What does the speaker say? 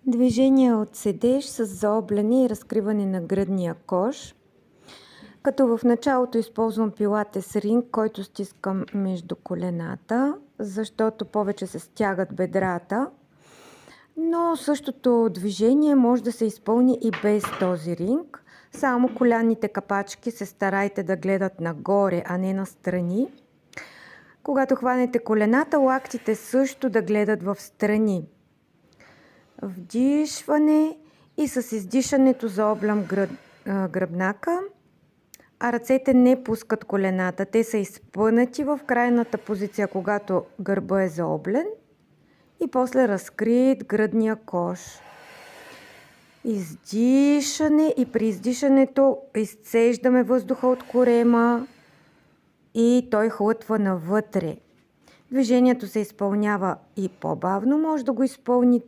Движение от седеж с заобляне и разкриване на гръдния кош. Като в началото използвам пилатес ринг, който стискам между колената, защото повече се стягат бедрата. Но същото движение може да се изпълни и без този ринг. Само коленните капачки се старайте да гледат нагоре, а не настрани. Когато хванете колената, лактите също да гледат в страни. Вдишване и с издишането заоблям гръбнака, а ръцете не пускат колената. Те са изпънати в крайната позиция, когато гърба е заоблен, и после разкрит гръдния кош. Издишане и при издишането изцеждаме въздуха от корема и той хлътва навътре. Движението се изпълнява и по-бавно, може да го изпълните